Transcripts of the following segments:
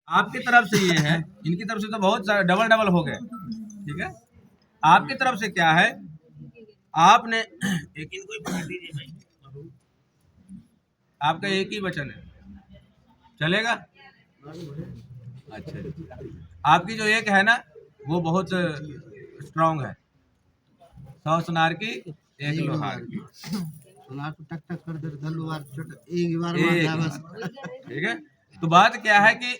आपकी तरफ से ये है, इनकी तरफ से तो बहुत डबल डबल हो गए। ठीक है, आपकी तरफ से क्या है, आपने एक इनको ही पकड़ दीजिए भाई, आपका एक ही वचन है, चलेगा? अच्छा, आपकी जो एक है ना वो बहुत स्ट्रांग है, 100 सुनार की एक लोहार की। सुनार को टक टक कर दे, धनुवार एक बार मार एक बस। ठीक है, तो बात क्या है कि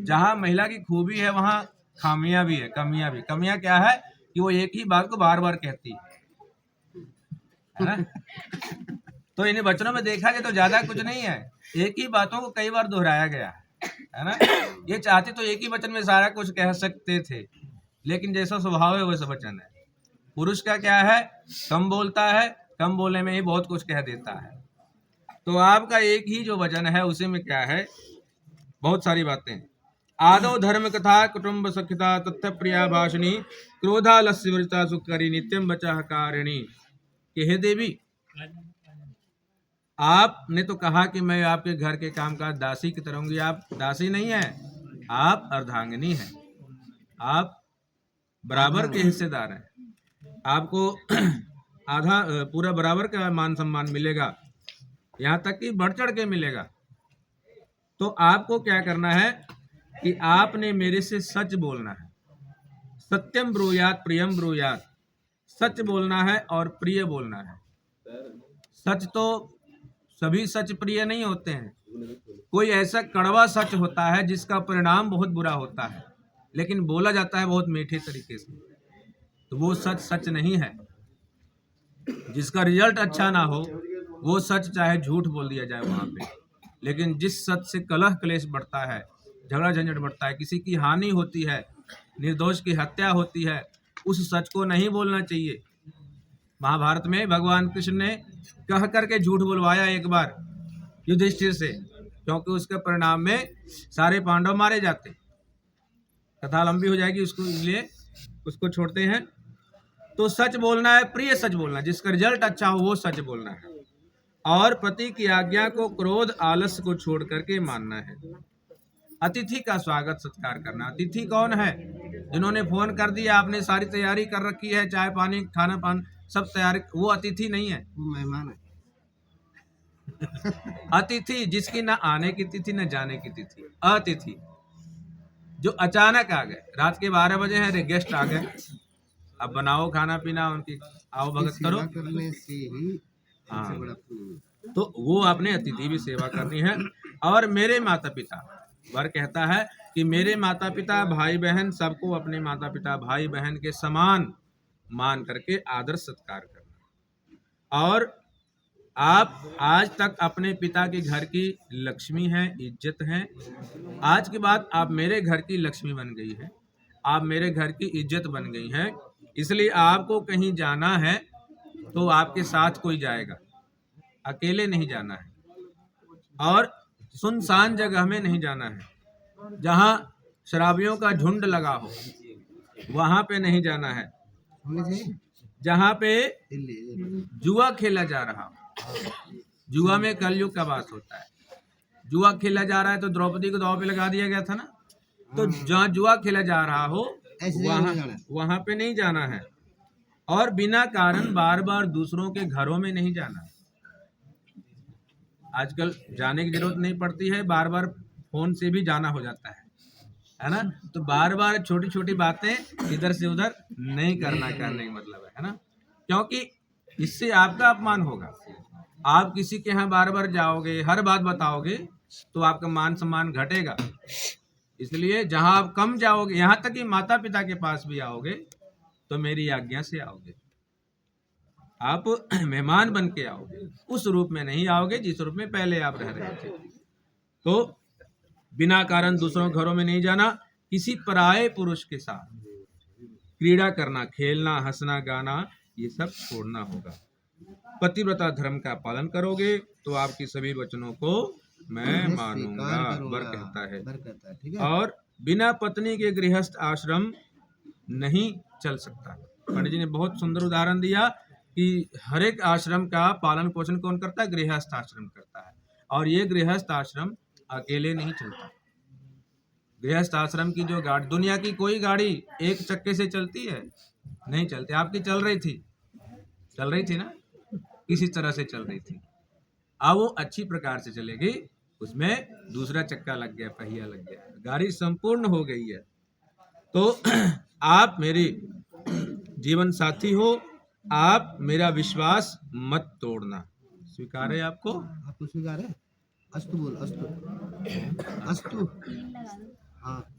जहाँ महिला की खूबी है वहाँ खामियां भी है, कमियां भी। कमियां क्या है कि वो एक ही बात को बार बार कहती है ना। तो इन वचनों में देखा जाए तो ज्यादा कुछ नहीं है, एक ही बातों को कई बार दोहराया गया है ना। ये चाहते तो एक ही वचन में सारा कुछ कह सकते थे, लेकिन जैसा स्वभाव है वैसा वचन है। पुरुष का क्या है, कम बोलता है, कम बोलने में ही बहुत कुछ कह देता है। तो आपका एक ही जो वचन है उसी में क्या है, बहुत सारी बातें। आदो धर्म कथा कुटुंब सखिता तथ्य प्रिया भाषणी क्रोधा लस्यवृता सुकरी नित्यम बचा कारिणी। कि हे देवी, आपने तो कहा कि मैं आपके घर के कामकाज दासी की तरह होंगी। आप दासी नहीं है, आप अर्धांगिनी हैं, आप बराबर के हिस्सेदार हैं। आपको आधा पूरा बराबर का मान सम्मान मिलेगा, यहाँ तक कि बढ़ चढ़ के मिलेगा। तो आपको क्या करना है कि आपने मेरे से सच बोलना है। सत्यम ब्रूयात प्रियम ब्रूयात, सच बोलना है और प्रिय बोलना है। सच तो सभी सच प्रिय नहीं होते हैं, कोई ऐसा कड़वा सच होता है जिसका परिणाम बहुत बुरा होता है, लेकिन बोला जाता है बहुत मीठे तरीके से, तो वो सच सच नहीं है। जिसका रिजल्ट अच्छा ना हो वो सच चाहे झूठ बोल दिया जाए वहां पे, लेकिन जिस सच से कलह क्लेश बढ़ता है, झगड़ा झंझट बढ़ता है, किसी की हानि होती है, निर्दोष की हत्या होती है, उस सच को नहीं बोलना चाहिए। महाभारत में भगवान कृष्ण ने कह करके झूठ बुलवाया एक बार युधिष्ठिर से, क्योंकि उसके परिणाम में सारे पांडव मारे जाते। कथा लंबी हो जाएगी, उसको इसलिए उसको छोड़ते हैं। तो सच बोलना है, प्रिय सच बोलना, जिसका रिजल्ट अच्छा हो वो सच बोलना है। और पति की आज्ञा को क्रोध आलस्य को छोड़ करके मानना है। अतिथि का स्वागत सत्कार करना। अतिथि कौन है? जिन्होंने फोन कर दिया, आपने सारी तैयारी कर रखी है, चाय पानी खाना पान सब तैयारी, वो अतिथि नहीं है, वो मेहमान है। अतिथि जिसकी ना आने की तिथि न जाने की तिथि, अतिथि जो अचानक आ गए, रात के 12 बजे हैं, गेस्ट आ गए, अब बनाओ खाना पीना, उनकी आओ भगत करो, सेवा करने से ही हाँ, सबसे बड़ा पुण्य। तो वो आपने अतिथि भी सेवा करनी है। और मेरे माता पिता, वर कहता है कि मेरे माता पिता भाई बहन सबको अपने माता पिता भाई बहन के समान मान करके आदर सत्कार करना। और आप आज तक अपने पिता के घर की लक्ष्मी हैं, इज्जत हैं, आज के बाद आप मेरे घर की लक्ष्मी बन गई हैं, आप मेरे घर की इज्जत बन गई हैं। इसलिए आपको कहीं जाना है तो आपके साथ कोई जाएगा, अकेले नहीं जाना है। और सुनसान जगह में नहीं जाना है, जहाँ शराबियों का झुंड लगा हो वहां पे नहीं जाना है, जहाँ पे जुआ खेला जा रहा हो। जुआ में कलयुग का वास होता है, जुआ खेला जा रहा है तो द्रौपदी को दांव पे लगा दिया गया था ना। तो जहाँ जुआ खेला जा रहा हो वहां पे नहीं जाना है। और बिना कारण बार बार दूसरों के घरों में नहीं जाना। आजकल जाने की जरूरत नहीं पड़ती है, बार बार फोन से भी जाना हो जाता है ना। तो बार बार छोटी छोटी बातें इधर से उधर नहीं करना, करने का मतलब है ना, क्योंकि इससे आपका अपमान होगा। आप किसी के यहाँ बार बार जाओगे, हर बात बताओगे, तो आपका मान सम्मान घटेगा। इसलिए जहां आप कम जाओगे, यहाँ तक कि माता पिता के पास भी आओगे तो मेरी आज्ञा से आओगे, आप मेहमान बन के आओगे, उस रूप में नहीं आओगे जिस रूप में पहले आप रह रहे थे। तो बिना कारण दूसरों घरों में नहीं जाना, किसी पराये पुरुष के साथ क्रीड़ा करना, खेलना, हंसना, गाना, ये सब छोड़ना होगा। पतिव्रता धर्म का पालन करोगे तो आपकी सभी वचनों को मैं मानूंगा, वर कहता है। और बिना पत्नी के गृहस्थ आश्रम नहीं चल सकता। पंडित जी ने बहुत सुंदर उदाहरण दिया कि हर एक आश्रम का पालन पोषण कौन करता है? गृहस्थ आश्रम करता है। और ये गृहस्थ आश्रम अकेले नहीं चलता, गृहस्थ आश्रम की जो गाड़ी, दुनिया की कोई गाड़ी एक चक्के से चलती है? नहीं चलती। आपकी चल रही थी ना, किसी तरह से चल रही थी। अब वो अच्छी प्रकार से चलेगी, उसमें दूसरा चक्का लग गया, पहिया लग गया, गाड़ी संपूर्ण हो गई है। तो आप मेरी जीवन साथी हो, आप मेरा विश्वास मत तोड़ना। स्वीकार है आपको? आपको स्वीकार है? अस्तु बोल, अस्तु, अस्तु। हाँ।